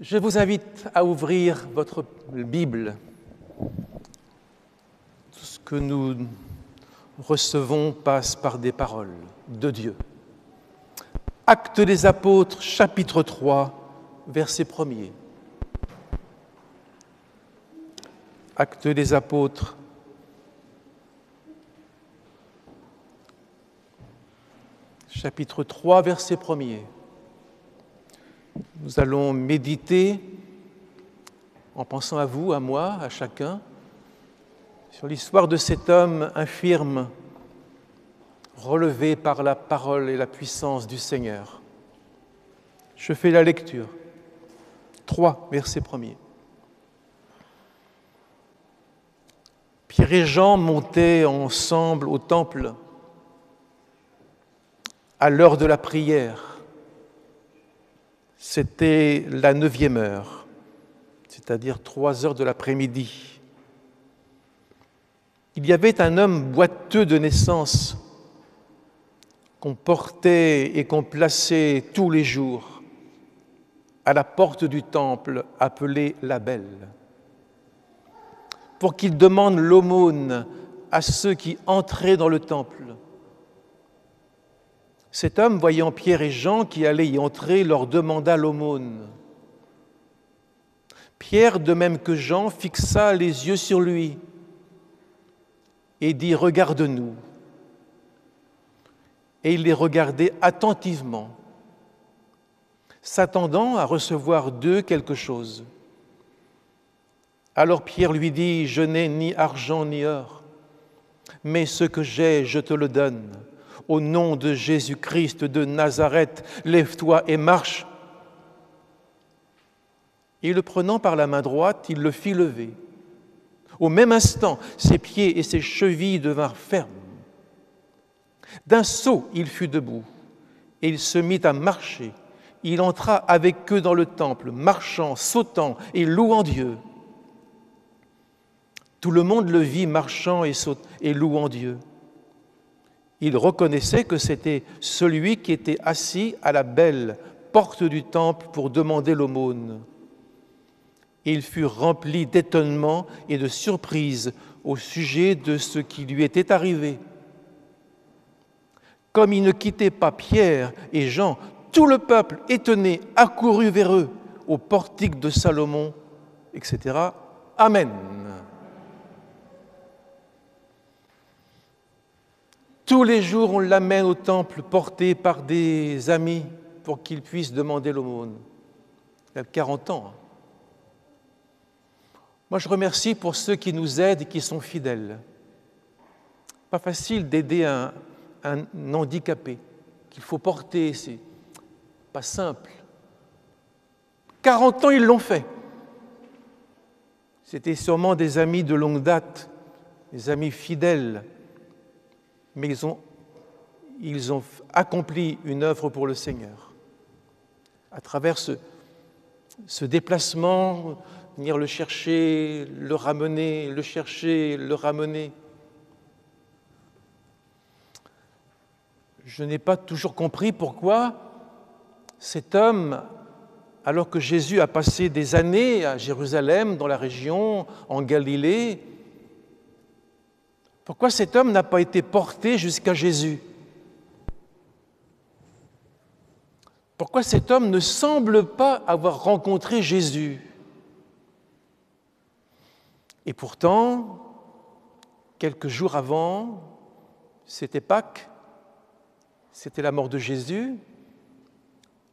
Je vous invite à ouvrir votre Bible. Tout ce que nous recevons passe par des paroles de Dieu. Actes des Apôtres, chapitre 3, verset 1er. Actes des Apôtres, chapitre 3, verset 1er. Nous allons méditer, en pensant à vous, à moi, à chacun, sur l'histoire de cet homme infirme, relevé par la parole et la puissance du Seigneur. Je fais la lecture. 3, verset 1er. Pierre et Jean montaient ensemble au temple à l'heure de la prière. C'était la 9e heure, c'est-à-dire 3 heures de l'après-midi. Il y avait un homme boiteux de naissance qu'on portait et qu'on plaçait tous les jours à la porte du temple appelée la Belle, pour qu'il demande l'aumône à ceux qui entraient dans le temple. Cet homme, voyant Pierre et Jean qui allaient y entrer, leur demanda l'aumône. Pierre, de même que Jean, fixa les yeux sur lui et dit « Regarde-nous ». Et il les regardait attentivement, s'attendant à recevoir d'eux quelque chose. Alors Pierre lui dit « Je n'ai ni argent ni or, mais ce que j'ai, je te le donne. Au nom de Jésus-Christ de Nazareth, lève-toi et marche. » Et le prenant par la main droite, il le fit lever. Au même instant, ses pieds et ses chevilles devinrent fermes. D'un saut, il fut debout et il se mit à marcher. Il entra avec eux dans le temple, marchant, sautant et louant Dieu. Tout le monde le vit marchant et louant Dieu. Il reconnaissait que c'était celui qui était assis à la Belle, porte du temple, pour demander l'aumône. Il fut rempli d'étonnement et de surprise au sujet de ce qui lui était arrivé. Comme il ne quittait pas Pierre et Jean, tout le peuple, étonné, accourut vers eux, au portique de Salomon, etc. Amen. Tous les jours, on l'amène au temple, porté par des amis, pour qu'il puisse demander l'aumône. Il a 40 ans. Moi, je remercie pour ceux qui nous aident et qui sont fidèles. Pas facile d'aider un handicapé qu'il faut porter, c'est pas simple. 40 ans, ils l'ont fait. C'était sûrement des amis de longue date, des amis fidèles, mais ils ont accompli une œuvre pour le Seigneur. À travers ce déplacement, venir le chercher, le ramener, le chercher, le ramener. Je n'ai pas toujours compris pourquoi cet homme, alors que Jésus a passé des années à Jérusalem, dans la région, en Galilée, pourquoi cet homme n'a pas été porté jusqu'à Jésus? Pourquoi cet homme ne semble pas avoir rencontré Jésus? Et pourtant, quelques jours avant, c'était Pâques, c'était la mort de Jésus.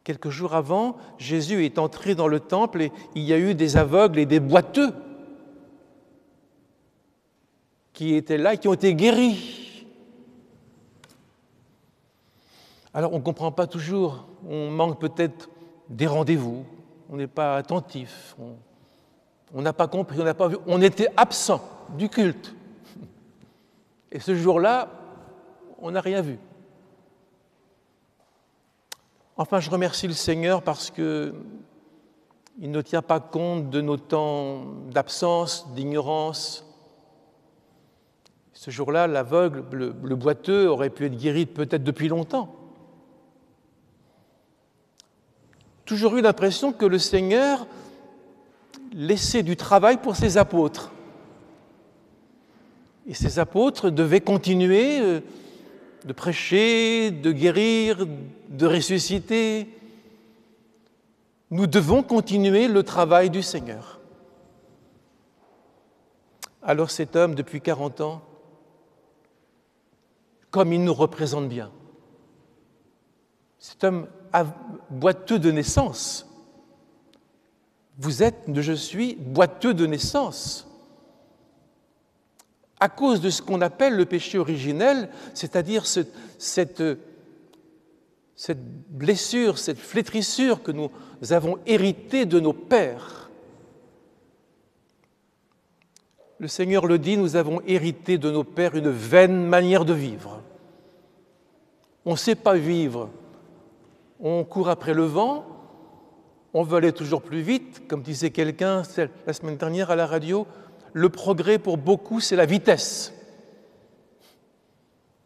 Quelques jours avant, Jésus est entré dans le temple et il y a eu des aveugles et des boiteux qui étaient là et qui ont été guéris. Alors, on ne comprend pas toujours, on manque peut-être des rendez-vous, on n'est pas attentif, on n'a pas compris, on n'a pas vu, on était absent du culte. Et ce jour-là, on n'a rien vu. Enfin, je remercie le Seigneur parce qu'il ne tient pas compte de nos temps d'absence, d'ignorance. Ce jour-là, l'aveugle, le boiteux, aurait pu être guéri peut-être depuis longtemps. toujours eu l'impression que le Seigneur laissait du travail pour ses apôtres. Et ces apôtres devaient continuer de prêcher, de guérir, de ressusciter. Nous devons continuer le travail du Seigneur. Alors cet homme, depuis 40 ans, comme il nous représente bien, cet homme boiteux de naissance, vous êtes, je suis, boiteux de naissance, à cause de ce qu'on appelle le péché originel, c'est-à-dire cette blessure, cette flétrissure que nous avons héritée de nos pères. Le Seigneur le dit, nous avons hérité de nos pères une vaine manière de vivre. On ne sait pas vivre. On court après le vent, on veut aller toujours plus vite. Comme disait quelqu'un la semaine dernière à la radio, le progrès pour beaucoup, c'est la vitesse.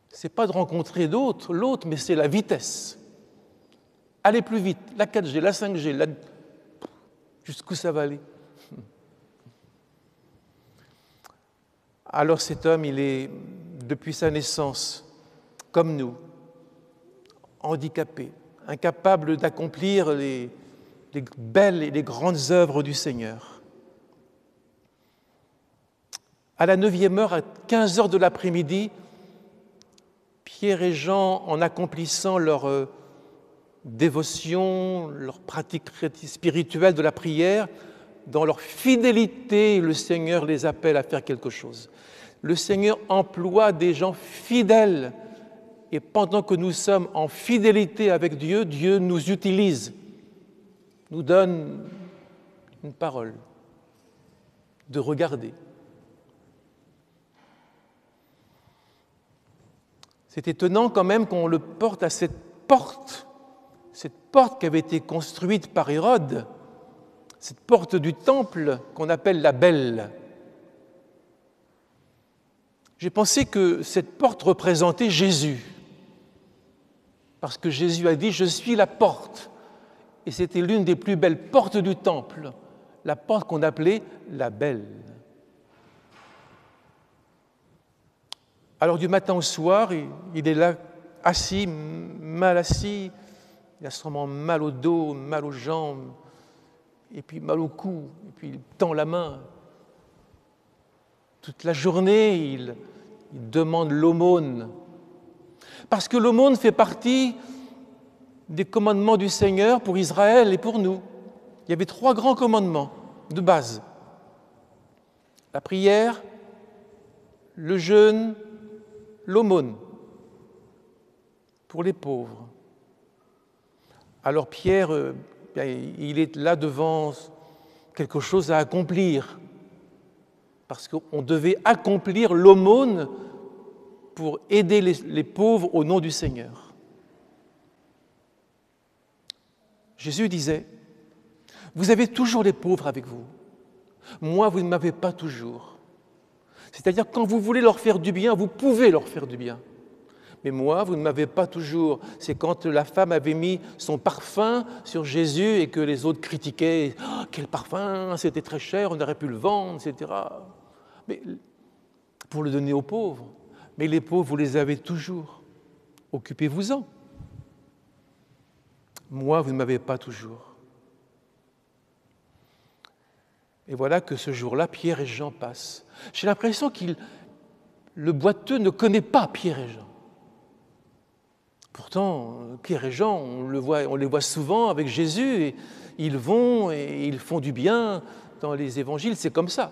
Ce n'est pas de rencontrer l'autre, mais c'est la vitesse. Aller plus vite, la 4G, la 5G, jusqu'où ça va aller? Alors cet homme, il est, depuis sa naissance, comme nous, handicapé, incapable d'accomplir les belles et les grandes œuvres du Seigneur. À la 9e heure, à 15 heures de l'après-midi, Pierre et Jean, en accomplissant leur dévotion, leur pratique spirituelle de la prière, dans leur fidélité, le Seigneur les appelle à faire quelque chose. Le Seigneur emploie des gens fidèles et pendant que nous sommes en fidélité avec Dieu, Dieu nous utilise, nous donne une parole, de regarder. C'est étonnant quand même qu'on le porte à cette porte qui avait été construite par Hérode, cette porte du temple qu'on appelle la Belle. J'ai pensé que cette porte représentait Jésus, parce que Jésus a dit « Je suis la porte ». Et c'était l'une des plus belles portes du temple, la porte qu'on appelait la Belle. Alors du matin au soir, il est là, assis, mal assis, il a sûrement mal au dos, mal aux jambes, et puis mal au cou, et puis il tend la main. Toute la journée, il demande l'aumône. Parce que l'aumône fait partie des commandements du Seigneur pour Israël et pour nous. Il y avait 3 grands commandements de base. La prière, le jeûne, l'aumône pour les pauvres. Alors Pierre, il est là devant quelque chose à accomplir, parce qu'on devait accomplir l'aumône pour aider les pauvres au nom du Seigneur. Jésus disait, « Vous avez toujours les pauvres avec vous. Moi, vous ne m'avez pas toujours. » C'est-à-dire, quand vous voulez leur faire du bien, vous pouvez leur faire du bien. Mais moi, vous ne m'avez pas toujours. C'est quand la femme avait mis son parfum sur Jésus et que les autres critiquaient. « Oh, quel parfum, c'était très cher, on aurait pu le vendre, etc. » Mais pour le donner aux pauvres. Mais les pauvres, vous les avez toujours. Occupez-vous-en. Moi, vous ne m'avez pas toujours. Et voilà que ce jour-là, Pierre et Jean passent. J'ai l'impression que le boiteux ne connaît pas Pierre et Jean. Pourtant, Pierre et Jean, on les voit souvent avec Jésus, et ils vont et ils font du bien dans les évangiles, c'est comme ça.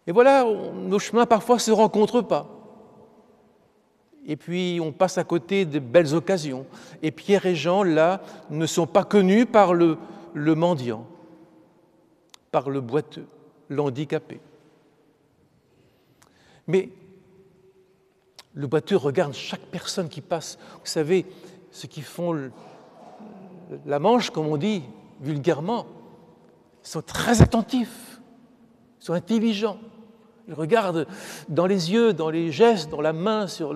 Et voilà, nos chemins parfois ne se rencontrent pas. Et puis on passe à côté de belles occasions. Et Pierre et Jean, là, ne sont pas connus par le mendiant, par le boiteux, l'handicapé. Mais le boiteux regarde chaque personne qui passe. Vous savez, ceux qui font la manche, comme on dit vulgairement, sont très attentifs, sont intelligents. Ils regardent dans les yeux, dans les gestes, dans la main, sur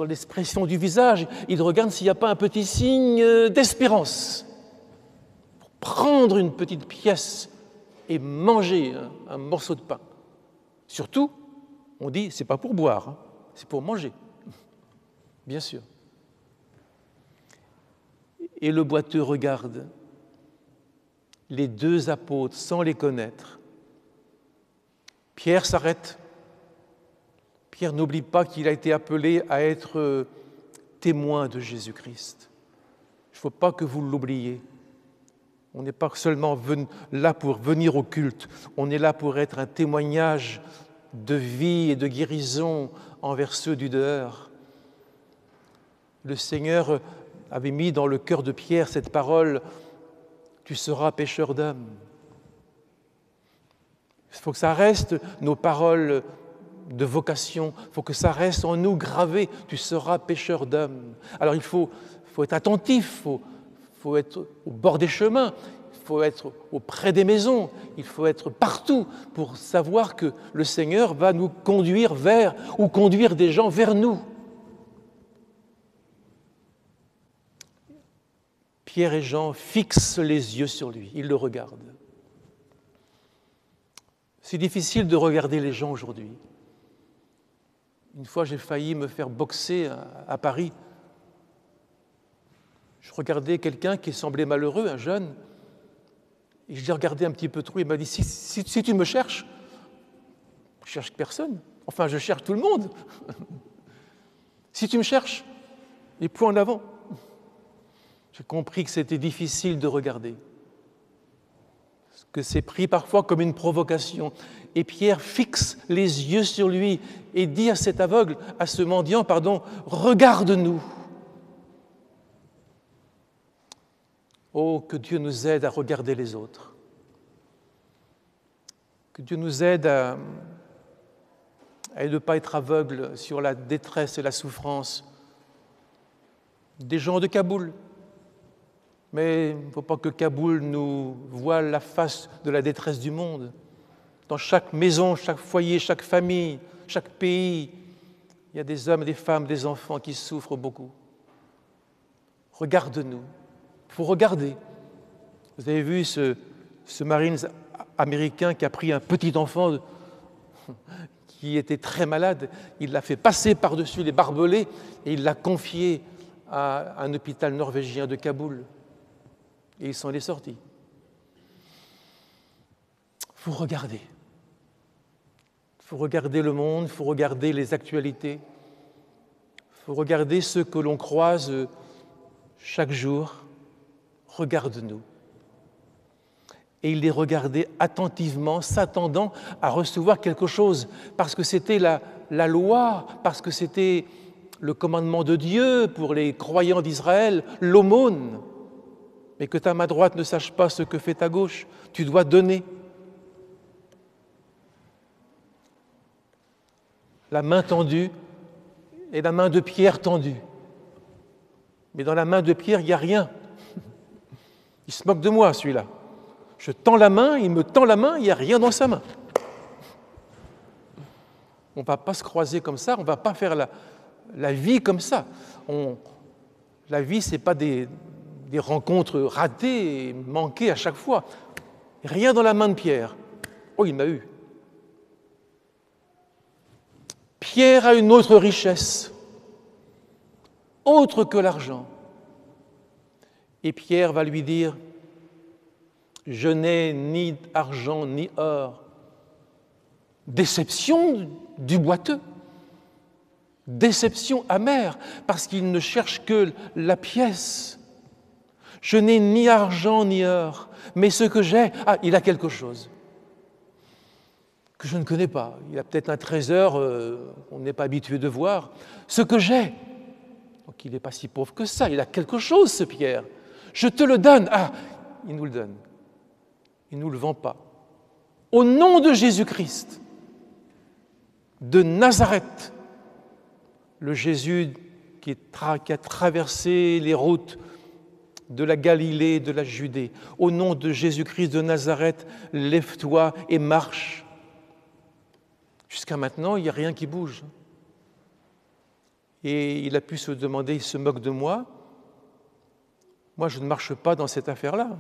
l'expression du visage. Ils regardent s'il n'y a pas un petit signe d'espérance. prendre une petite pièce et manger un morceau de pain. Surtout, on dit, c'est pas pour boire, hein, c'est pour manger, bien sûr. Et le boiteux regarde les deux apôtres sans les connaître. Pierre s'arrête. Pierre n'oublie pas qu'il a été appelé à être témoin de Jésus-Christ. Il ne faut pas que vous l'oubliez. On n'est pas seulement là pour venir au culte, on est là pour être un témoignage de vie et de guérison envers ceux du dehors. Le Seigneur avait mis dans le cœur de Pierre cette parole « Tu seras pêcheur d'hommes ». Il faut que ça reste nos paroles de vocation, il faut que ça reste en nous gravé « Tu seras pêcheur d'hommes ». Alors il faut être attentif, il faut être au bord des chemins, il faut être auprès des maisons, il faut être partout pour savoir que le Seigneur va nous conduire vers ou conduire des gens vers nous. Pierre et Jean fixent les yeux sur lui, ils le regardent. C'est difficile de regarder les gens aujourd'hui. Une fois, j'ai failli me faire boxer à Paris. Je regardais quelqu'un qui semblait malheureux, un jeune, et je l'ai regardé un petit peu trop. Il m'a dit, si tu me cherches, je cherche personne. Enfin, je cherche tout le monde. Si tu me cherches, et plus en avant. J'ai compris que c'était difficile de regarder, que c'est pris parfois comme une provocation. Et Pierre fixe les yeux sur lui et dit à cet aveugle, à ce mendiant, regarde-nous. Oh, que Dieu nous aide à regarder les autres. Que Dieu nous aide à ne pas être aveugle sur la détresse et la souffrance des gens de Kaboul. Mais il ne faut pas que Kaboul nous voile la face de la détresse du monde. Dans chaque maison, chaque foyer, chaque famille, chaque pays, il y a des hommes, des femmes, des enfants qui souffrent beaucoup. Regarde-nous. Il faut regarder. Vous avez vu ce Marine américain qui a pris un petit enfant qui était très malade, il l'a fait passer par-dessus les barbelés et il l'a confié à un hôpital norvégien de Kaboul. Et il s'en est sorti. Il faut regarder. Il faut regarder le monde, il faut regarder les actualités. Il faut regarder ceux que l'on croise chaque jour. Regarde-nous. Et il les regardait attentivement, s'attendant à recevoir quelque chose, parce que c'était la loi, parce que c'était le commandement de Dieu pour les croyants d'Israël, l'aumône. Mais que ta main droite ne sache pas ce que fait ta gauche, tu dois donner. La main tendue est la main de Pierre tendue. Mais dans la main de Pierre, il n'y a rien. Il se moque de moi, celui-là. Je tends la main, il me tend la main, il n'y a rien dans sa main. On ne va pas se croiser comme ça, on ne va pas faire la vie comme ça. La vie, ce n'est pas des rencontres ratées et manquées à chaque fois. Rien dans la main de Pierre. Oh, il m'a eu. Pierre a une autre richesse, autre que l'argent. Et Pierre va lui dire, je n'ai ni argent ni or. Déception du boiteux, déception amère, parce qu'il ne cherche que la pièce. Je n'ai ni argent ni or, mais ce que j'ai, il a quelque chose que je ne connais pas. Il a peut-être un trésor qu'on n'est pas habitué de voir. Ce que j'ai, donc il n'est pas si pauvre que ça, il a quelque chose, ce Pierre. Je te le donne. Il nous le donne. Il ne nous le vend pas. Au nom de Jésus-Christ, de Nazareth, le Jésus qui a traversé les routes de la Galilée et de la Judée. Au nom de Jésus-Christ de Nazareth, lève-toi et marche. Jusqu'à maintenant, il n'y a rien qui bouge. Et il a pu se demander, il se moque de moi. Moi, je ne marche pas dans cette affaire-là.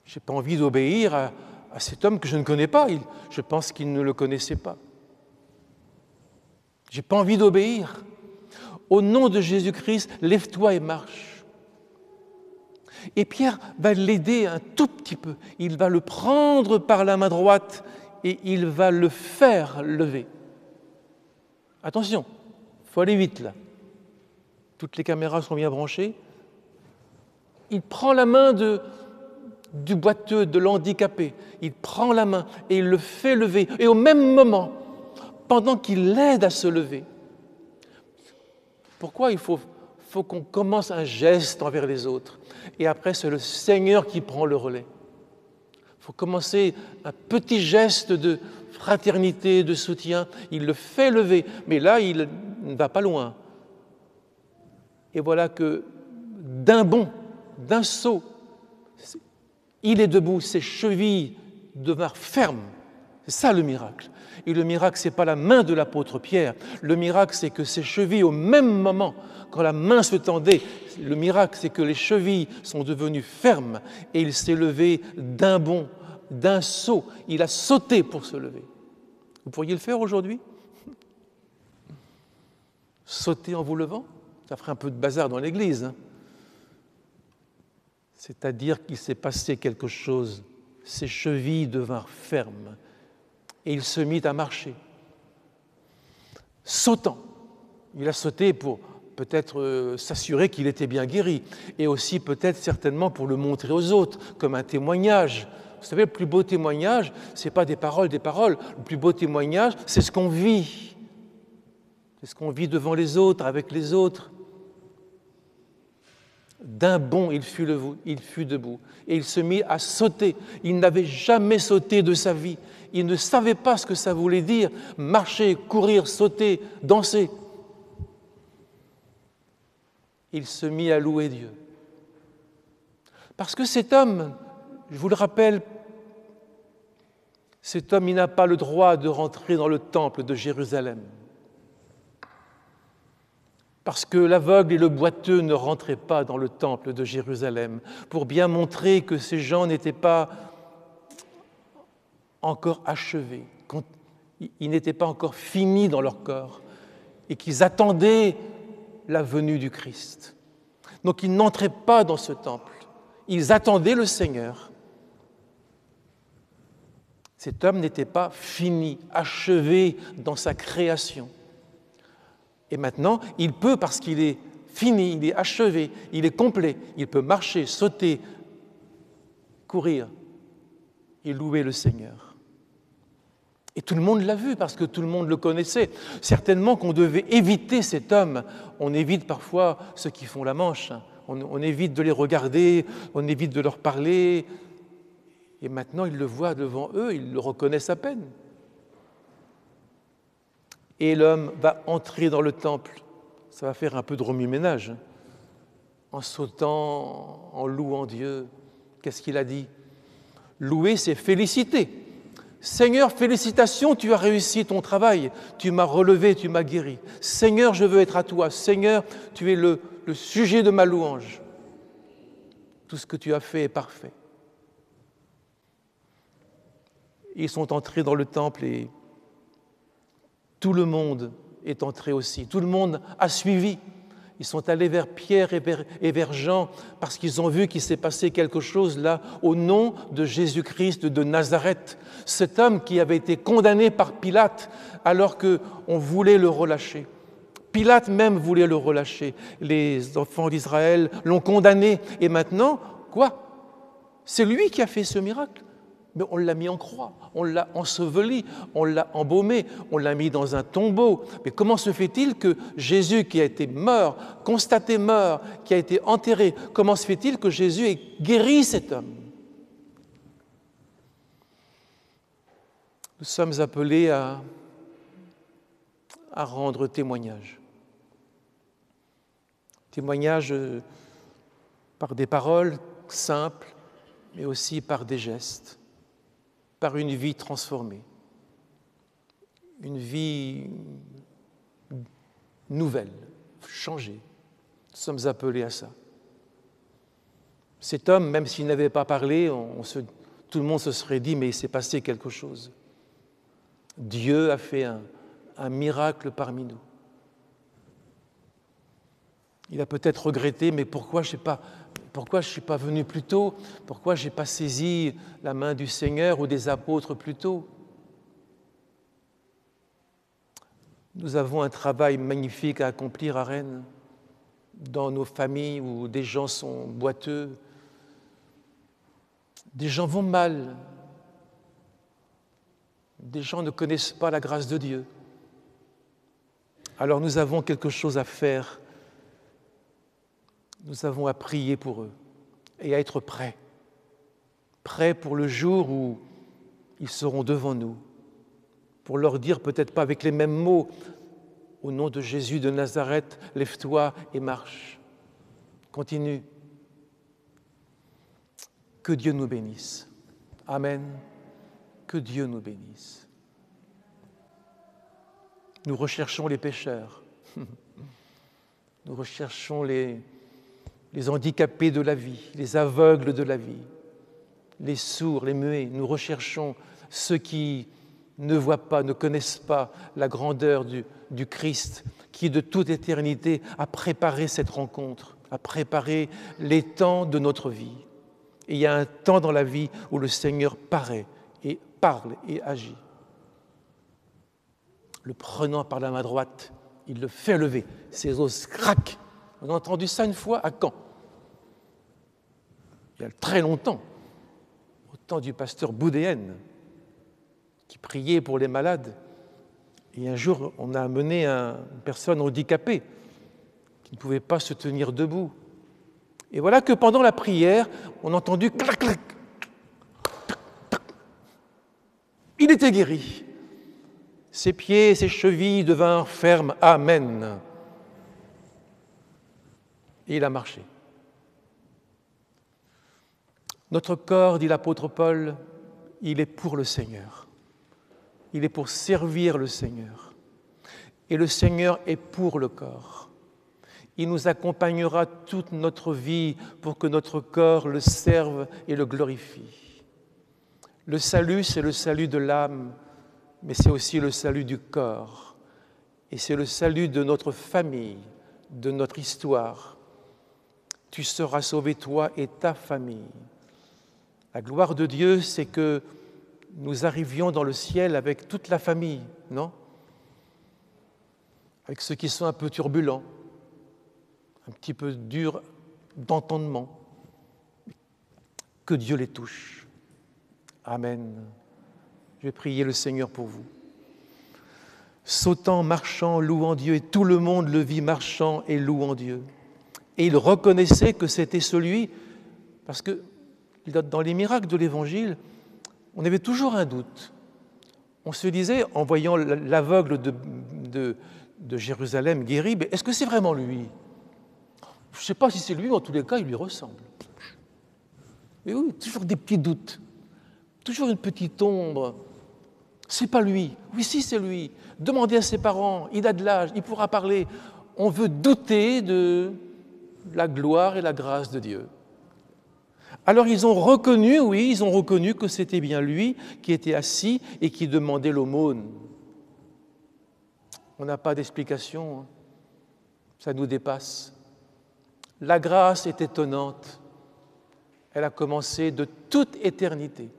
Je n'ai pas envie d'obéir à cet homme que je ne connais pas. Je pense qu'il ne le connaissait pas. Je n'ai pas envie d'obéir. Au nom de Jésus-Christ, lève-toi et marche. Et Pierre va l'aider un tout petit peu. Il va le prendre par la main droite et il va le faire lever. Attention, il faut aller vite là. Toutes les caméras sont bien branchées. Il prend la main du boiteux, de l'handicapé. Il prend la main et il le fait lever. Et au même moment, pendant qu'il l'aide à se lever, pourquoi il faut qu'on commence un geste envers les autres. Et après, c'est le Seigneur qui prend le relais. Il faut commencer un petit geste de fraternité, de soutien. Il le fait lever, mais là, il ne va pas loin. Et voilà que d'un bond, d'un saut, il est debout, ses chevilles demeurent fermes. C'est ça le miracle. Et le miracle, ce n'est pas la main de l'apôtre Pierre. Le miracle, c'est que ses chevilles, au même moment, quand la main se tendait, le miracle, c'est que les chevilles sont devenues fermes et il s'est levé d'un bond, d'un saut. Il a sauté pour se lever. Vous pourriez le faire aujourd'hui? Sauter en vous levant? Ça ferait un peu de bazar dans l'église. Hein. C'est-à-dire qu'il s'est passé quelque chose. Ses chevilles devinrent fermes et il se mit à marcher. Sautant. Il a sauté pour peut-être s'assurer qu'il était bien guéri et aussi peut-être certainement pour le montrer aux autres comme un témoignage. Vous savez, le plus beau témoignage, ce n'est pas des paroles. Le plus beau témoignage, c'est ce qu'on vit. C'est ce qu'on vit devant les autres, avec les autres. D'un bond, il fut debout et il se mit à sauter. Il n'avait jamais sauté de sa vie. Il ne savait pas ce que ça voulait dire, marcher, courir, sauter, danser. Il se mit à louer Dieu. Parce que cet homme, je vous le rappelle, cet homme, il n'a pas le droit de rentrer dans le temple de Jérusalem. Parce que l'aveugle et le boiteux ne rentraient pas dans le temple de Jérusalem, pour bien montrer que ces gens n'étaient pas encore achevés, ils n'étaient pas encore finis dans leur corps, et qu'ils attendaient la venue du Christ. Donc ils n'entraient pas dans ce temple, ils attendaient le Seigneur. Cet homme n'était pas fini, achevé dans sa création. Et maintenant, il peut, parce qu'il est fini, il est achevé, il est complet, il peut marcher, sauter, courir et louer le Seigneur. Et tout le monde l'a vu, parce que tout le monde le connaissait. Certainement qu'on devait éviter cet homme. On évite parfois ceux qui font la manche. On évite de les regarder, on évite de leur parler. Et maintenant, ils le voient devant eux, ils le reconnaissent à peine. Et l'homme va entrer dans le temple. Ça va faire un peu de remue-ménage. En sautant, en louant Dieu. Qu'est-ce qu'il a dit? Louer, c'est féliciter. Seigneur, félicitations, tu as réussi ton travail. Tu m'as relevé, tu m'as guéri. Seigneur, je veux être à toi. Seigneur, tu es le sujet de ma louange. Tout ce que tu as fait est parfait. Ils sont entrés dans le temple et tout le monde est entré aussi. Tout le monde a suivi. Ils sont allés vers Pierre et vers Jean parce qu'ils ont vu qu'il s'est passé quelque chose là au nom de Jésus-Christ de Nazareth, cet homme qui avait été condamné par Pilate alors qu'on voulait le relâcher. Pilate même voulait le relâcher. Les enfants d'Israël l'ont condamné. Et maintenant, quoi? C'est lui qui a fait ce miracle. Mais on l'a mis en croix, on l'a enseveli, on l'a embaumé, on l'a mis dans un tombeau. Mais comment se fait-il que Jésus, qui a été mort, constaté mort, qui a été enterré, comment se fait-il que Jésus ait guéri cet homme? Nous sommes appelés à rendre témoignage. Témoignage par des paroles simples, mais aussi par des gestes. Par une vie transformée, une vie nouvelle, changée. Nous sommes appelés à ça. Cet homme, même s'il n'avait pas parlé, tout le monde se serait dit, mais il s'est passé quelque chose. Dieu a fait un miracle parmi nous. Il a peut-être regretté, mais pourquoi je ne suis pas venu plus tôt? Pourquoi je n'ai pas saisi la main du Seigneur ou des apôtres plus tôt? Nous avons un travail magnifique à accomplir à Rennes, dans nos familles où des gens sont boiteux, des gens vont mal, des gens ne connaissent pas la grâce de Dieu. Alors nous avons quelque chose à faire. Nous avons à prier pour eux et à être prêts pour le jour où ils seront devant nous, pour leur dire, peut-être pas avec les mêmes mots, au nom de Jésus de Nazareth, lève-toi et marche. Continue. Que Dieu nous bénisse. Amen. Que Dieu nous bénisse. Nous recherchons les pécheurs. Nous recherchons les handicapés de la vie, les aveugles de la vie, les sourds, les muets. Nous recherchons ceux qui ne voient pas, ne connaissent pas la grandeur du Christ, qui de toute éternité a préparé cette rencontre, a préparé les temps de notre vie. Et il y a un temps dans la vie où le Seigneur paraît et parle et agit. Le prenant par la main droite, il le fait lever, ses os craquent. On a entendu ça une fois à Caen. Il y a très longtemps, au temps du pasteur Boudéenne, qui priait pour les malades. Et un jour, on a amené une personne handicapée qui ne pouvait pas se tenir debout. Et voilà que pendant la prière, on a entendu clac, clac. Il était guéri. Ses pieds et ses chevilles devinrent fermes. Amen. Et il a marché. Notre corps, dit l'apôtre Paul, il est pour le Seigneur. Il est pour servir le Seigneur. Et le Seigneur est pour le corps. Il nous accompagnera toute notre vie pour que notre corps le serve et le glorifie. Le salut, c'est le salut de l'âme, mais c'est aussi le salut du corps. Et c'est le salut de notre famille, de notre histoire. Tu seras sauvé, toi et ta famille. La gloire de Dieu, c'est que nous arrivions dans le ciel avec toute la famille, non? Avec ceux qui sont un peu turbulents, un petit peu durs d'entendement. Que Dieu les touche. Amen. Je vais prier le Seigneur pour vous. Sautant, marchant, louant Dieu, et tout le monde le vit marchant et louant Dieu. Et il reconnaissait que c'était celui, parce que dans les miracles de l'Évangile, on avait toujours un doute. On se disait, en voyant l'aveugle de Jérusalem guéri, mais est-ce que c'est vraiment lui? Je ne sais pas si c'est lui, mais en tous les cas, il lui ressemble. Et oui, toujours des petits doutes, toujours une petite ombre. C'est pas lui. Oui, si, c'est lui. Demandez à ses parents, il a de l'âge, il pourra parler. On veut douter de la gloire et la grâce de Dieu. Alors ils ont reconnu que c'était bien lui qui était assis et qui demandait l'aumône. On n'a pas d'explication, ça nous dépasse. La grâce est étonnante. Elle a commencé de toute éternité.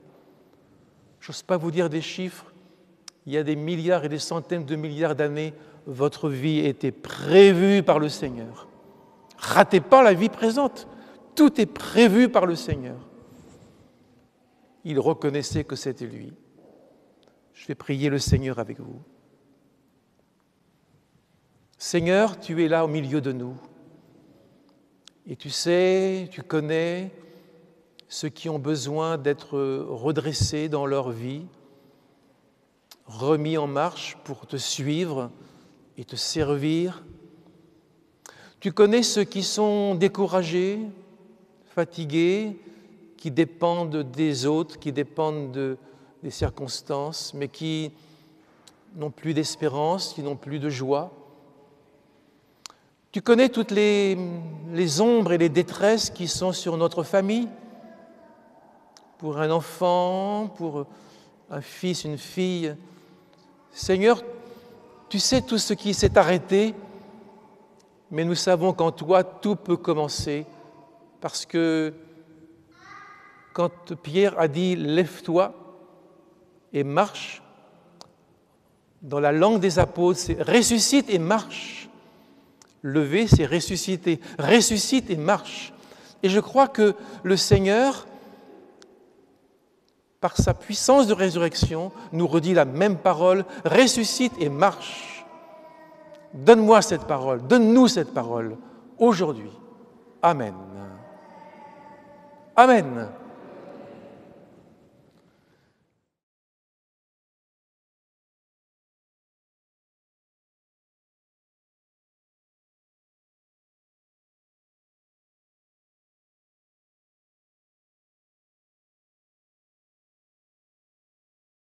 Je n'ose pas vous dire des chiffres. Il y a des milliards et des centaines de milliards d'années, votre vie était prévue par le Seigneur. Ratez pas la vie présente. Tout est prévu par le Seigneur. Il reconnaissait que c'était lui. Je vais prier le Seigneur avec vous. Seigneur, tu es là au milieu de nous. Et tu sais, tu connais ceux qui ont besoin d'être redressés dans leur vie, remis en marche pour te suivre et te servir. Tu connais ceux qui sont découragés, fatigués, qui dépendent des autres, qui dépendent des circonstances, mais qui n'ont plus d'espérance, qui n'ont plus de joie. Tu connais toutes les les ombres et les détresses qui sont sur notre famille, pour un enfant, pour un fils, une fille. Seigneur, tu sais tout ce qui s'est arrêté, mais nous savons qu'en toi, tout peut commencer, parce que quand Pierre a dit « lève-toi et marche », dans la langue des apôtres, c'est « ressuscite et marche ». Lever, c'est ressusciter. Ressuscite et marche. Et je crois que le Seigneur, par sa puissance de résurrection, nous redit la même parole, ressuscite et marche. Donne-moi cette parole, donne-nous cette parole aujourd'hui. Amen. Amen.